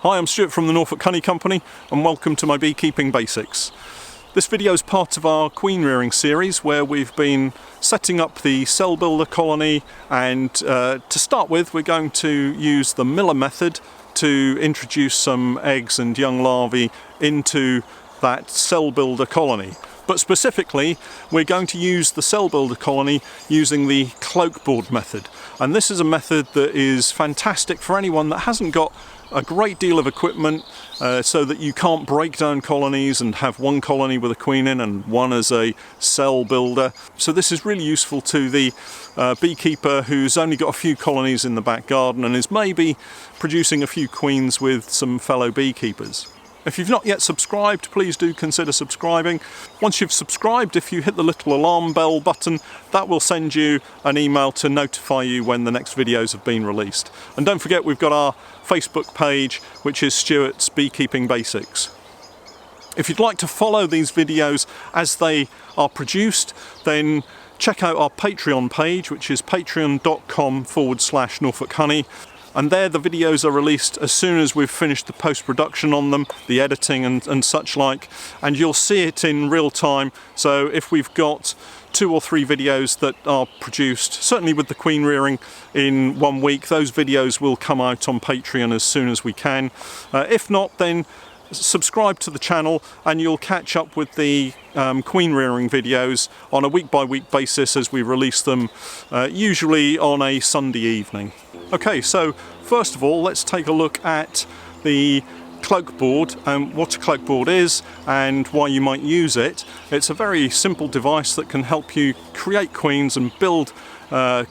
Hi, I'm Stuart from the Norfolk Honey Company and welcome to my beekeeping basics. This video is part of our queen rearing series where we've been setting up the cell builder colony, and to start with we're going to use the Miller method to introduce some eggs and young larvae into that cell builder colony. But specifically we're going to use the cell builder colony using the Cloake Board method, and this is a method that is fantastic for anyone that hasn't got a great deal of equipment, so that you can't break down colonies and have one colony with a queen in and one as a cell builder. So this is really useful to the beekeeper who's only got a few colonies in the back garden and is maybe producing a few queens with some fellow beekeepers. If you've not yet subscribed, please do consider subscribing. Once you've subscribed, if you hit the little alarm bell button, that will send you an email to notify you when the next videos have been released. And don't forget, we've got our Facebook page, which is Stuart's Beekeeping Basics. If you'd like to follow these videos as they are produced, then check out our Patreon page, which is patreon.com/Norfolk Honey. And there the videos are released as soon as we've finished the post-production on them, the editing and such like, and you'll see it in real time. So if we've got 2 or 3 videos that are produced, certainly with the queen rearing, in 1 week, those videos will come out on Patreon as soon as we can. If not, then subscribe to the channel and you'll catch up with the queen rearing videos on a week-by-week basis as we release them, usually on a Sunday evening. Okay, so first of all, let's take a look at the Cloake Board and what a Cloake Board is and why you might use it. It's a very simple device that can help you create queens and build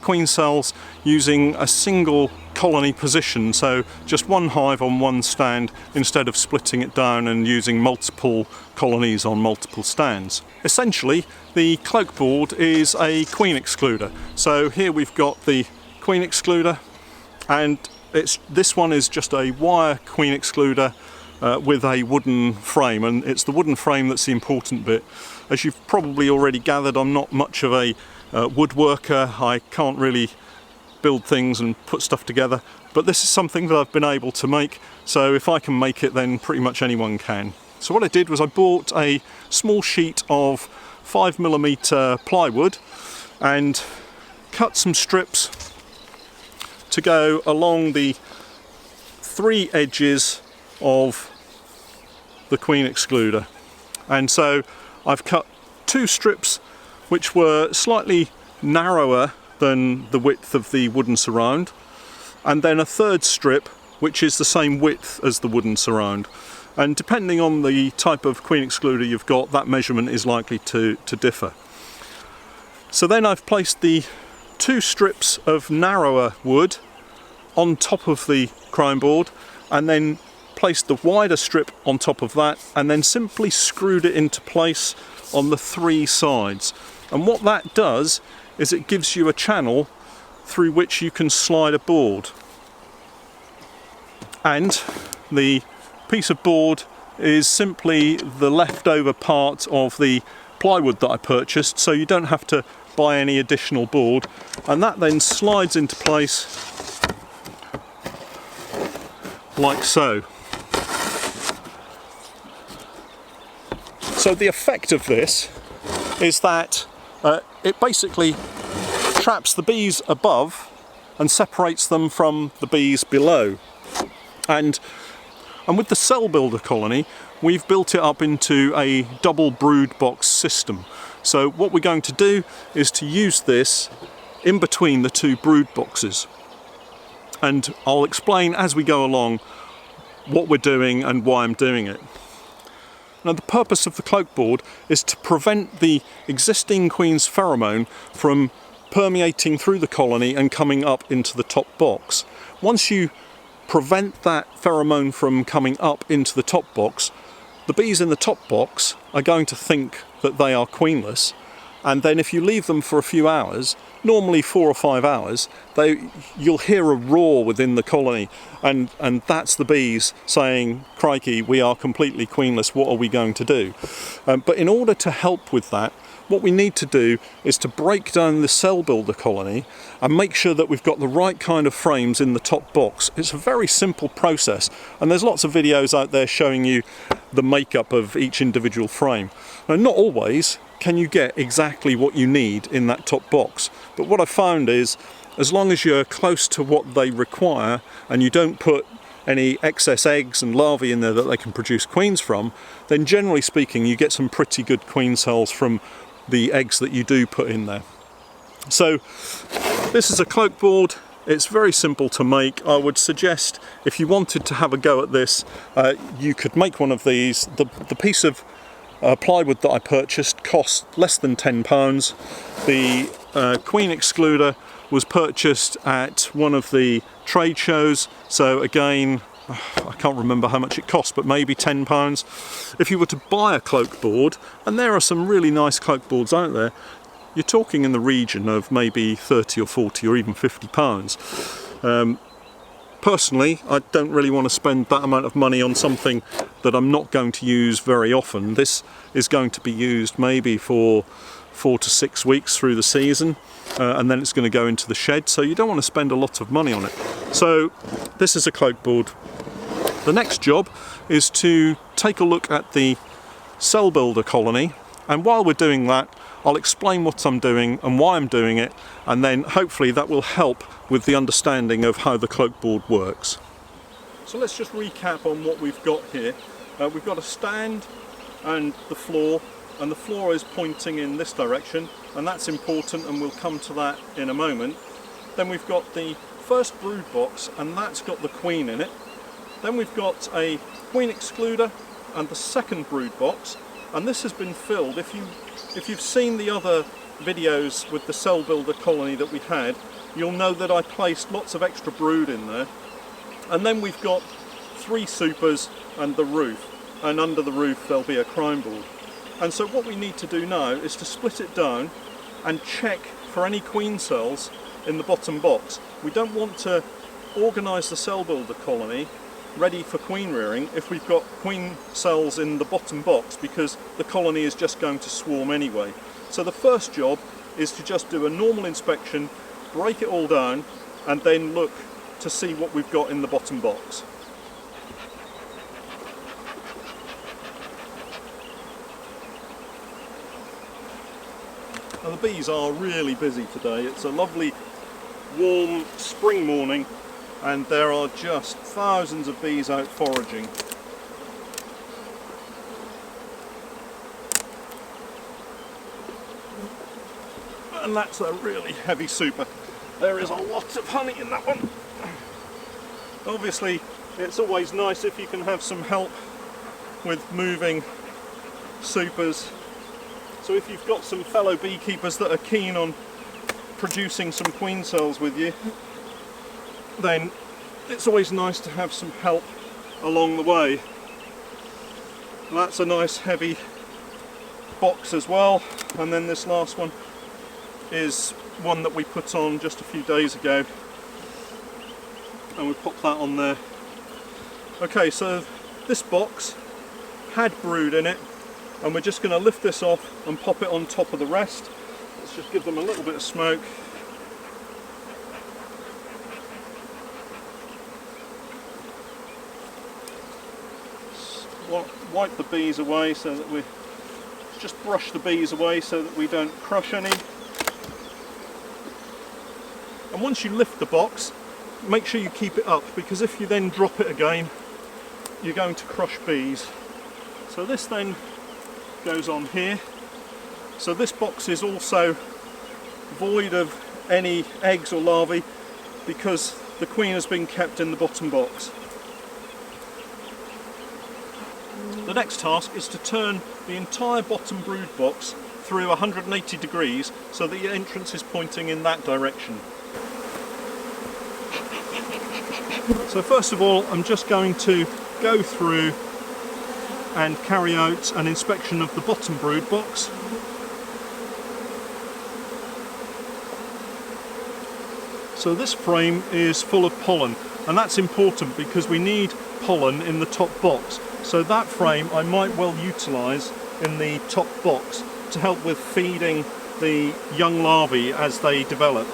queen cells using a single colony position, so just one hive on one stand instead of splitting it down and using multiple colonies on multiple stands. Essentially, the Cloake Board is a queen excluder. So here we've got the queen excluder, and this one is just a wire queen excluder with a wooden frame, and it's the wooden frame that's the important bit. As you've probably already gathered, I'm not much of a woodworker. I can't really build things and put stuff together, but this is something that I've been able to make, so if I can make it, then pretty much anyone can. So what I did was I bought a small sheet of 5mm plywood and cut some strips to go along the 3 edges of the queen excluder. And so I've cut 2 strips which were slightly narrower than the width of the wooden surround, and then a 3rd strip which is the same width as the wooden surround. And depending on the type of queen excluder you've got, that measurement is likely to differ. So then I've placed the 2 strips of narrower wood on top of the crown board, and then placed the wider strip on top of that, and then simply screwed it into place on the 3 sides. And what that does is it gives you a channel through which you can slide a board. And the piece of board is simply the leftover part of the plywood that I purchased, so you don't have to buy any additional board, and that then slides into place like so. So the effect of this is that it basically traps the bees above and separates them from the bees below. And with the cell builder colony, we've built it up into a double brood box system. So what we're going to do is to use this in between the 2 brood boxes. And I'll explain as we go along what we're doing and why I'm doing it. Now, the purpose of the Cloake Board is to prevent the existing queen's pheromone from permeating through the colony and coming up into the top box. Once you prevent that pheromone from coming up into the top box, the bees in the top box are going to think that they are queenless, and then if you leave them for a few hours, normally 4 or 5 hours, you'll hear a roar within the colony, and that's the bees saying, "Crikey, we are completely queenless, what are we going to do?" But in order to help with that, what we need to do is to break down the cell builder colony and make sure that we've got the right kind of frames in the top box. It's a very simple process, and there's lots of videos out there showing you the makeup of each individual frame. Now, not always can you get exactly what you need in that top box, but what I found is as long as you're close to what they require and you don't put any excess eggs and larvae in there that they can produce queens from, then generally speaking you get some pretty good queen cells from the eggs that you do put in there. So this is a cloak board. It's very simple to make. I would suggest if you wanted to have a go at this, you could make one of these. The piece of plywood that I purchased cost less than £10. The queen excluder was purchased at one of the trade shows, so again I can't remember how much it cost, but maybe £10. If you were to buy a cloak board, and there are some really nice cloak boards out there, you're talking in the region of maybe 30 or 40 or even £50. Personally, I don't really want to spend that amount of money on something that I'm not going to use very often. This is going to be used maybe for 4 to 6 weeks through the season, and then it's going to go into the shed, so you don't want to spend a lot of money on it. So this is a cloak board. The next job is to take a look at the cell builder colony, and while we're doing that I'll explain what I'm doing and why I'm doing it, and then hopefully that will help with the understanding of how the cloak board works. So let's just recap on what we've got here. We've got a stand and the floor is pointing in this direction, and that's important, and we'll come to that in a moment. Then we've got the first brood box, and that's got the queen in it. Then we've got a queen excluder and the second brood box, and this has been filled. If you've seen the other videos with the cell builder colony that we had, you'll know that I placed lots of extra brood in there. And then we've got 3 supers and the roof, and under the roof there'll be a crime board. And so what we need to do now is to split it down and check for any queen cells in the bottom box. We don't want to organise the cell builder colony ready for queen rearing if we've got queen cells in the bottom box, because the colony is just going to swarm anyway. So the first job is to just do a normal inspection, break it all down, and then look to see what we've got in the bottom box. Now the bees are really busy today. It's a lovely warm spring morning, and there are just thousands of bees out foraging. And that's a really heavy super. There is a lot of honey in that one. Obviously it's always nice if you can have some help with moving supers. So if you've got some fellow beekeepers that are keen on producing some queen cells with you, then it's always nice to have some help along the way. And that's a nice heavy box as well, and then this last one is one that we put on just a few days ago, and we pop that on there. Okay, so this box had brood in it, and we're just going to lift this off and pop it on top of the rest. Let's just give them a little bit of smoke. Wipe the bees away so that we just brush the bees away so that we don't crush any. And once you lift the box, make sure you keep it up, because if you then drop it again, you're going to crush bees. So this then goes on here. So this box is also void of any eggs or larvae because the queen has been kept in the bottom box. The next task is to turn the entire bottom brood box through 180 degrees so that your entrance is pointing in that direction. So first of all, I'm just going to go through and carry out an inspection of the bottom brood box. So this frame is full of pollen, and that's important because we need pollen in the top box. So that frame I might well utilise in the top box. to help with feeding the young larvae as they develop.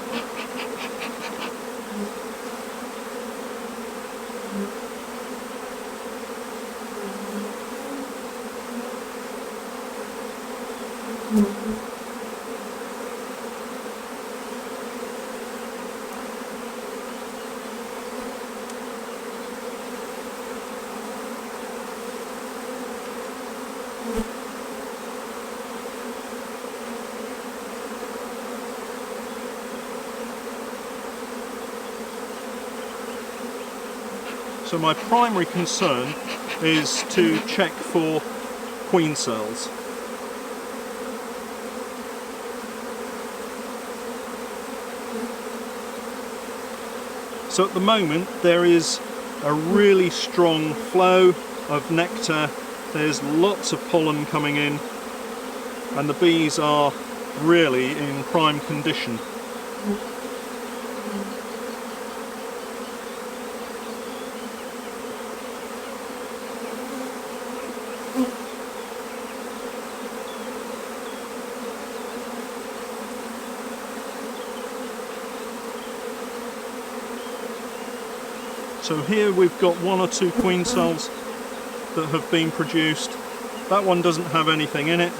So my primary concern is to check for queen cells. So at the moment there is a really strong flow of nectar, there's lots of pollen coming in, and the bees are really in prime condition. So here we've got 1 or 2 queen cells that have been produced. That one doesn't have anything in it.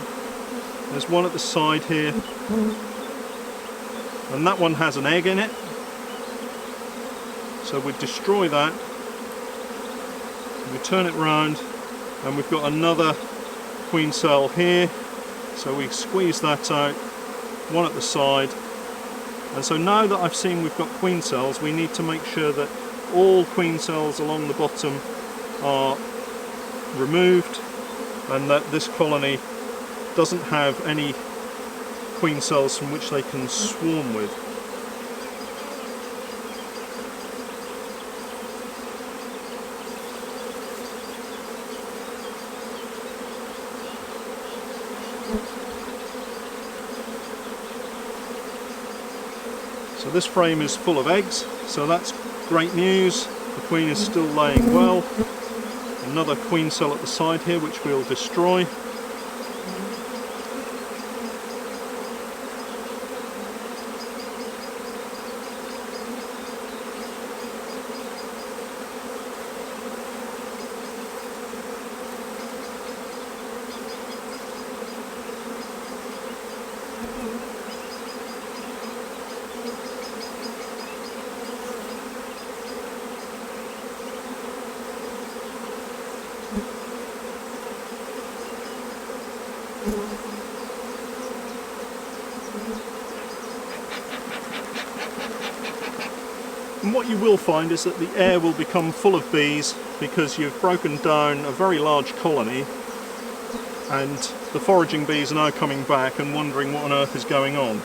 There's one at the side here, and that one has an egg in it. So we destroy that, we turn it round, and we've got another queen cell here. So we squeeze that out, one at the side. And so now that I've seen we've got queen cells, we need to make sure that all queen cells along the bottom are removed, and that this colony doesn't have any queen cells from which they can swarm with. So this frame is full of eggs, so that's great news. The queen is still laying well. Another queen cell at the side here which we'll destroy. And what you will find is that the air will become full of bees because you've broken down a very large colony, and the foraging bees are now coming back and wondering what on earth is going on.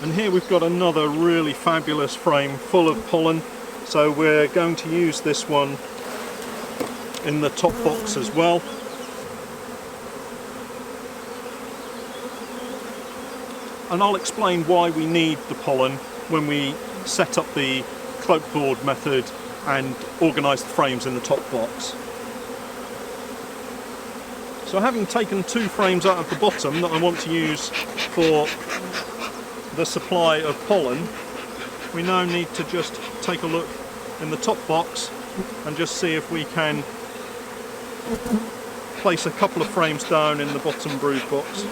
And here we've got another really fabulous frame full of pollen, so we're going to use this one in the top box as well. And I'll explain why we need the pollen when we set up the Cloake Board method and organise the frames in the top box. So having taken 2 frames out of the bottom that I want to use for the supply of pollen, we now need to just take a look in the top box and just see if we can place a couple of frames down in the bottom brood box.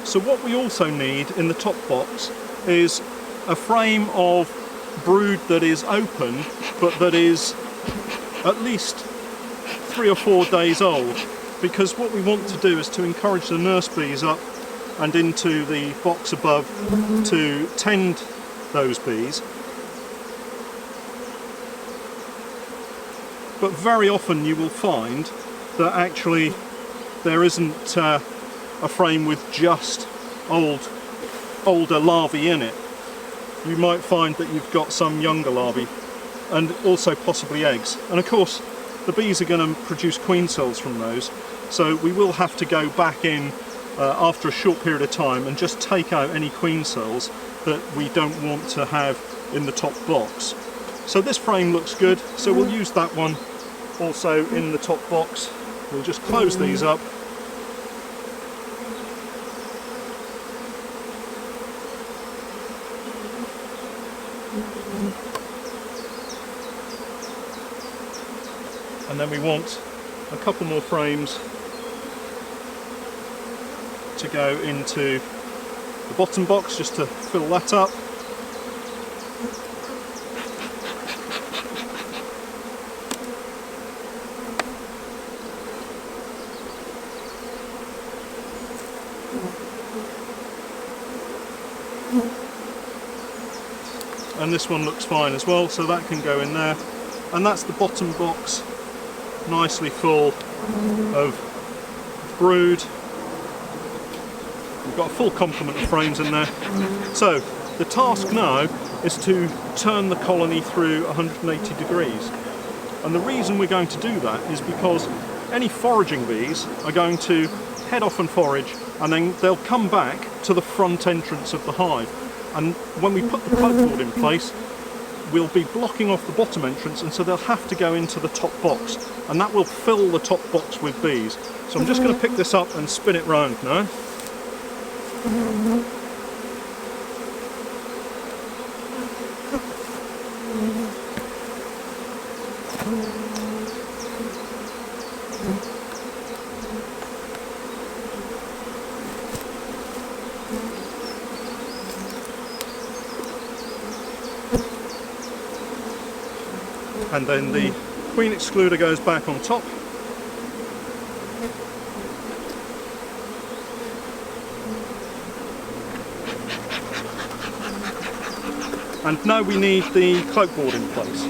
So what we also need in the top box is a frame of brood that is open, but that is at least 3 or 4 days old, because what we want to do is to encourage the nurse bees up and into the box above to tend those bees. But very often you will find that actually there isn't a frame with just older larvae in it. You might find that you've got some younger larvae and also possibly eggs. And of course the bees are going to produce queen cells from those, so we will have to go back in after a short period of time and just take out any queen cells that we don't want to have in the top box. So this frame looks good, so we'll use that one also in the top box. We'll just close these up. And then we want a couple more frames to go into the bottom box just to fill that up. And this one looks fine as well, so that can go in there. And that's the bottom box, nicely full of brood. We've got a full complement of frames in there. So the task now is to turn the colony through 180 degrees. And the reason we're going to do that is because any foraging bees are going to head off and forage, and then they'll come back to the front entrance of the hive. And when we put the Cloake Board in place, we'll be blocking off the bottom entrance, and so they'll have to go into the top box, and that will fill the top box with bees. So I'm just going to pick this up and spin it round now. And then the queen excluder goes back on top. And now we need the Cloake Board in place.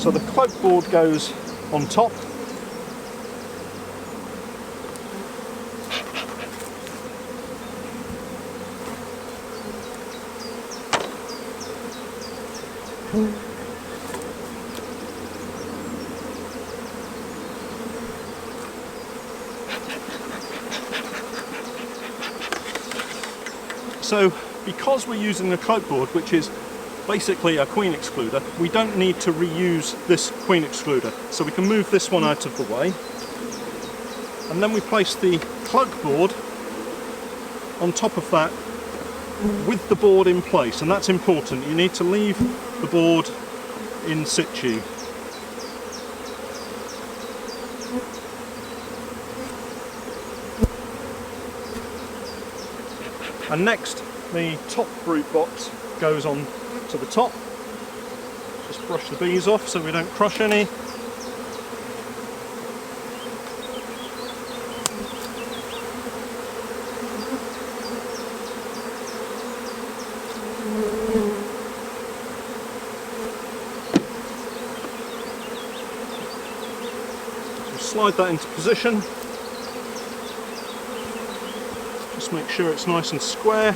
So the Cloake Board goes on top. So because we're using a Cloake Board, which is basically a queen excluder, we don't need to reuse this queen excluder. So we can move this one out of the way. and then we place the Cloake board on top of that with the board in place, and that's important. You need to leave the board in situ. And next, the top brood box goes on to the top. Just brush the bees off so we don't crush any. Slide that into position. Just make sure it's nice and square.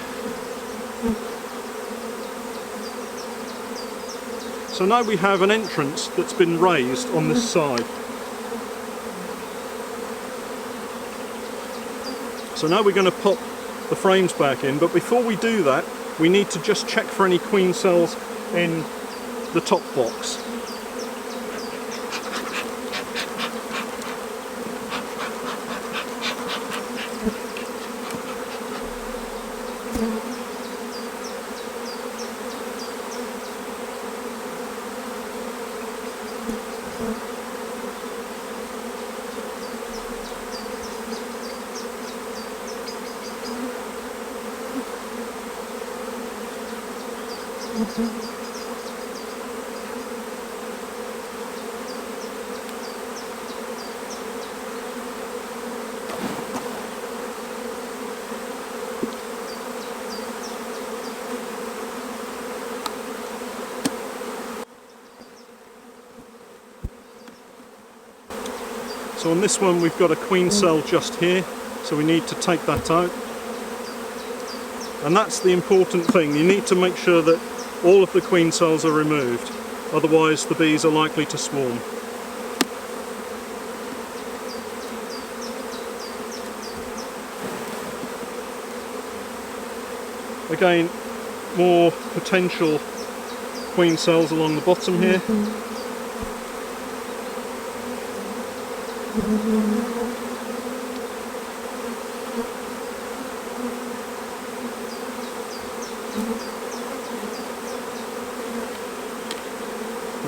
So now we have an entrance that's been raised on this side. So now we're going to pop the frames back in, but before we do that we need to just check for any queen cells in the top box. So on this one we've got a queen cell just here, so we need to take that out. And that's the important thing, you need to make sure that all of the queen cells are removed, otherwise the bees are likely to swarm. Again, more potential queen cells along the bottom here. And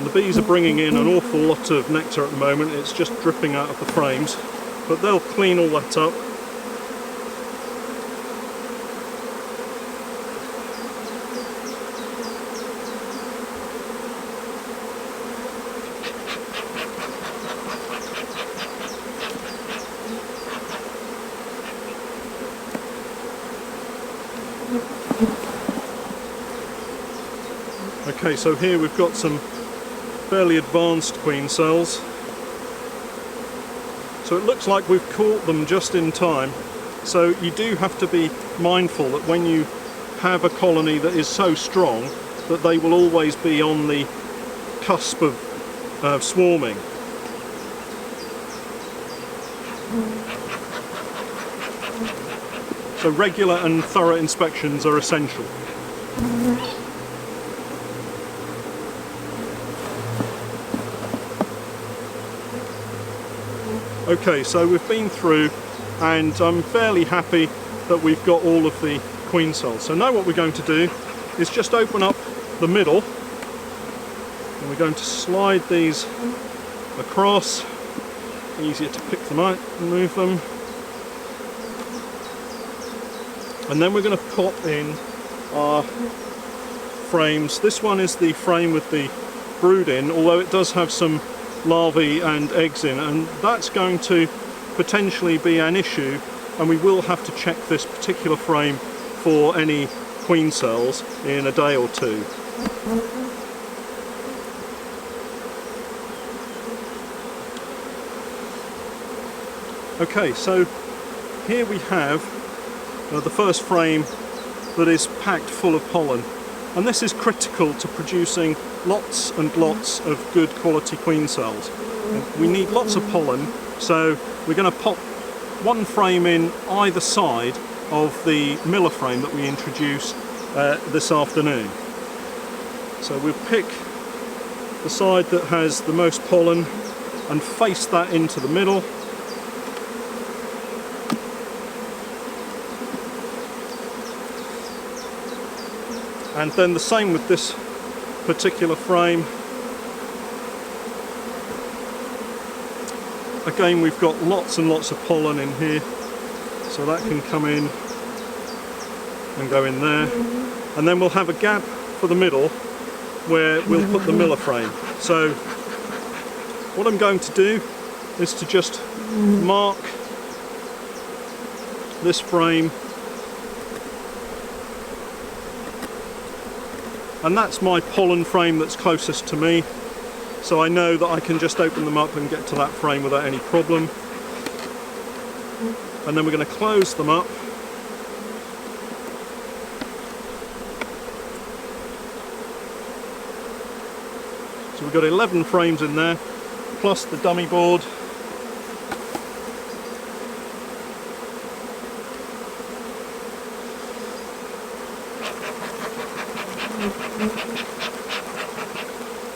the bees are bringing in an awful lot of nectar at the moment, it's just dripping out of the frames, but they'll clean all that up. Okay, so here we've got some fairly advanced queen cells. So it looks like we've caught them just in time. So you do have to be mindful that when you have a colony that is so strong that they will always be on the cusp of swarming. So regular and thorough inspections are essential. Okay, so we've been through and I'm fairly happy that we've got all of the queen cells. So now what we're going to do is just open up the middle and we're going to slide these across. Easier to pick them out and move them. And then we're going to pop in our frames. This one is the frame with the brood in, although it does have some larvae and eggs in, and that's going to potentially be an issue, and we will have to check this particular frame for any queen cells in a day or two. Okay, so here we have the first frame that is packed full of pollen, and this is critical to producing lots and lots of good quality queen cells. We need lots of pollen, so we're going to pop one frame in either side of the miller frame that we introduced this afternoon. So we'll pick the side that has the most pollen and face that into the middle. And then the same with this particular frame. Again, we've got lots and lots of pollen in here, so that can come in and go in there. And then we'll have a gap for the middle where we'll put the miller frame. So what I'm going to do is to just mark this frame, and that's my pollen frame that's closest to me, so I know that I can just open them up and get to that frame without any problem. And then we're going to close them up. So we've got 11 frames in there, plus the dummy board.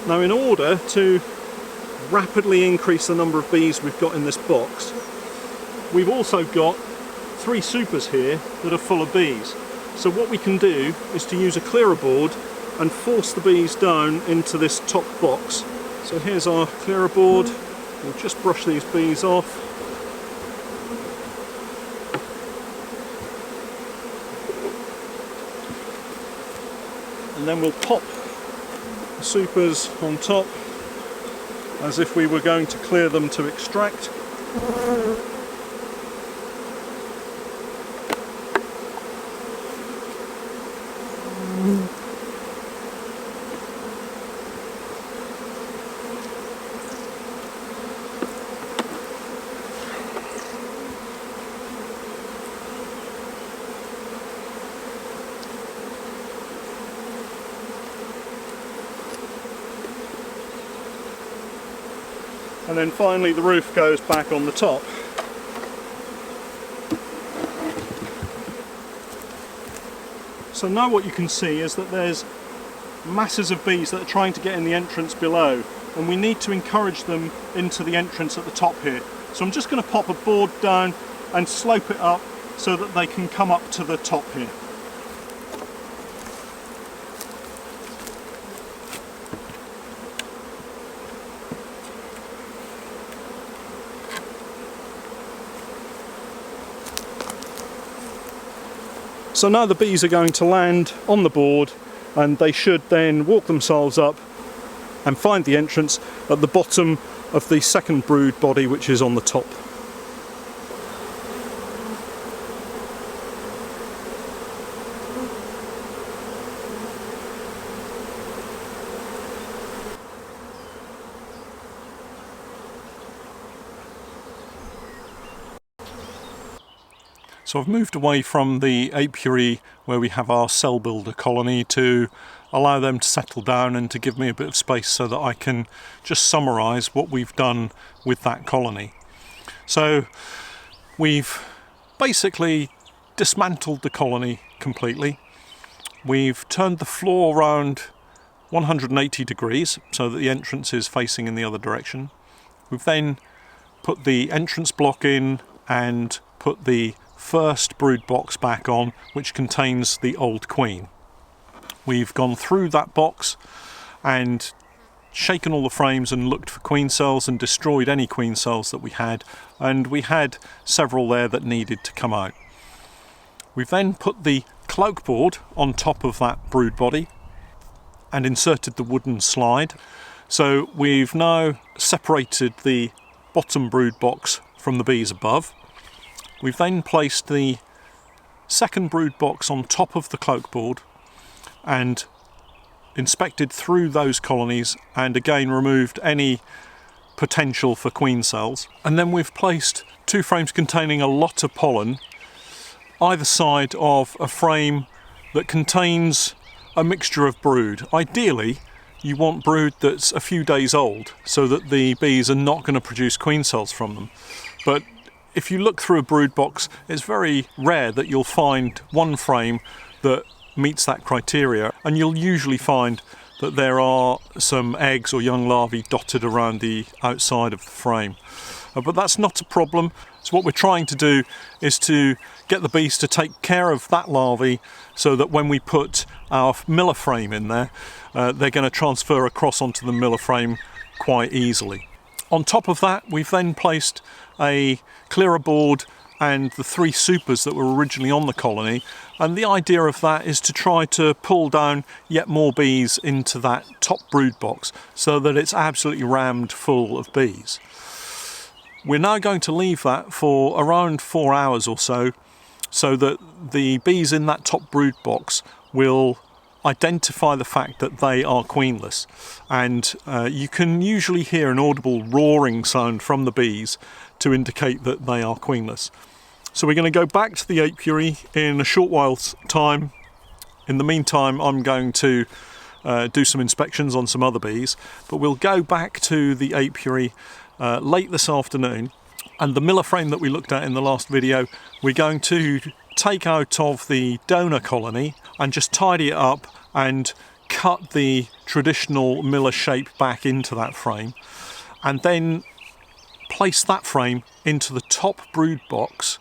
Now, in order to rapidly increase the number of bees we've got in this box, we've also got 3 supers here that are full of bees. So what we can do is to use a clearer board and force the bees down into this top box. So here's our clearer board. We'll just brush these bees off. And then we'll pop the supers on top as if we were going to clear them to extract. And then finally the roof goes back on the top. So now what you can see is that there's masses of bees that are trying to get in the entrance below, and we need to encourage them into the entrance at the top here. So I'm just going to pop a board down and slope it up so that they can come up to the top here. So now the bees are going to land on the board, and they should then walk themselves up and find the entrance at the bottom of the second brood body, which is on the top. So I've moved away from the apiary where we have our cell builder colony to allow them to settle down and to give me a bit of space so that I can just summarise what we've done with that colony. So we've basically dismantled the colony completely. We've turned the floor around 180 degrees so that the entrance is facing in the other direction. We've then put the entrance block in and put the first brood box back on, which contains the old queen. We've gone through that box and shaken all the frames and looked for queen cells and destroyed any queen cells that we had, and we had several there that needed to come out. We've then put the cloake board on top of that brood body and inserted the wooden slide. So we've now separated the bottom brood box from the bees above. We've then placed the second brood box on top of the cloake board and inspected through those colonies and again removed any potential for queen cells. And then we've placed 2 frames containing a lot of pollen either side of a frame that contains a mixture of brood. Ideally, you want brood that's a few days old so that the bees are not going to produce queen cells from them. But if you look through a brood box, it's very rare that you'll find one frame that meets that criteria, and you'll usually find that there are some eggs or young larvae dotted around the outside of the frame. But that's not a problem, So what we're trying to do is to get the bees to take care of that larvae so that when we put our miller frame in there, they're going to transfer across onto the miller frame quite easily. On top of that, we've then placed a clearer board and the 3 supers that were originally on the colony, and the idea of that is to try to pull down yet more bees into that top brood box so that it's absolutely rammed full of bees. We're now going to leave that for around 4 hours or so that the bees in that top brood box will identify the fact that they are queenless, and you can usually hear an audible roaring sound from the bees to indicate that they are queenless. So we're going to go back to the apiary in a short while's time. In the meantime, I'm going to do some inspections on some other bees, but we'll go back to the apiary late this afternoon, and the miller frame that we looked at in the last video, we're going to take out of the donor colony and just tidy it up and cut the traditional miller shape back into that frame, and then place that frame into the top brood box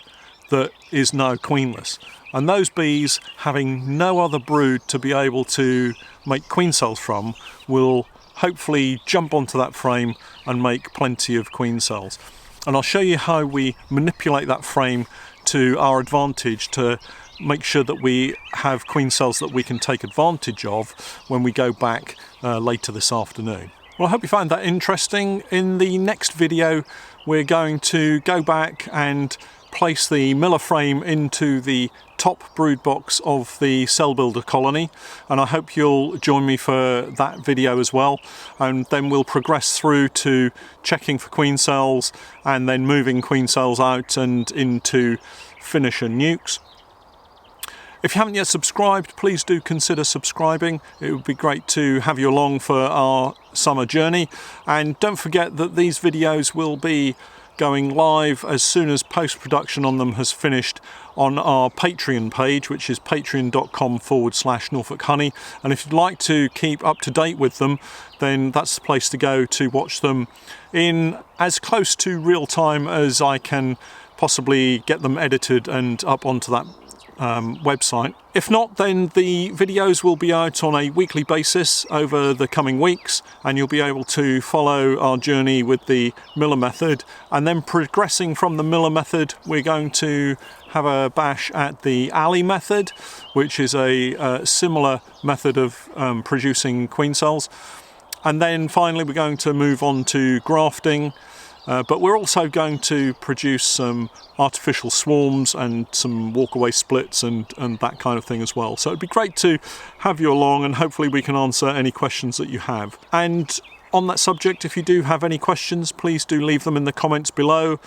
that is now queenless. And those bees, having no other brood to be able to make queen cells from, will hopefully jump onto that frame and make plenty of queen cells. And I'll show you how we manipulate that frame to our advantage to make sure that we have queen cells that we can take advantage of when we go back later this afternoon. Well, I hope you found that interesting. In the next video, we're going to go back and place the miller frame into the top brood box of the cell builder colony, and I hope you'll join me for that video as well, and then we'll progress through to checking for queen cells and then moving queen cells out and into finisher nukes. If you haven't yet subscribed, please do consider subscribing. It would be great to have you along for our summer journey, and don't forget that these videos will be going live as soon as post-production on them has finished on our Patreon page, which is patreon.com/Norfolk Honey. And if you'd like to keep up to date with them, then that's the place to go to watch them in as close to real time as I can possibly get them edited and up onto that website. If not, then the videos will be out on a weekly basis over the coming weeks, and you'll be able to follow our journey with the miller method. And then progressing from the miller method, we're going to have a bash at the alley method, which is a similar method of producing queen cells. And then finally we're going to move on to grafting, but we're also going to produce some artificial swarms and some walkaway splits and that kind of thing as well. So it'd be great to have you along, and hopefully we can answer any questions that you have. And on that subject, if you do have any questions, please do leave them in the comments below.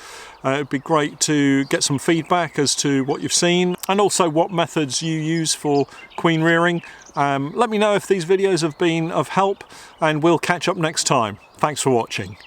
It'd be great to get some feedback as to what you've seen and also what methods you use for queen rearing. Let me know if these videos have been of help, and we'll catch up next time. Thanks for watching.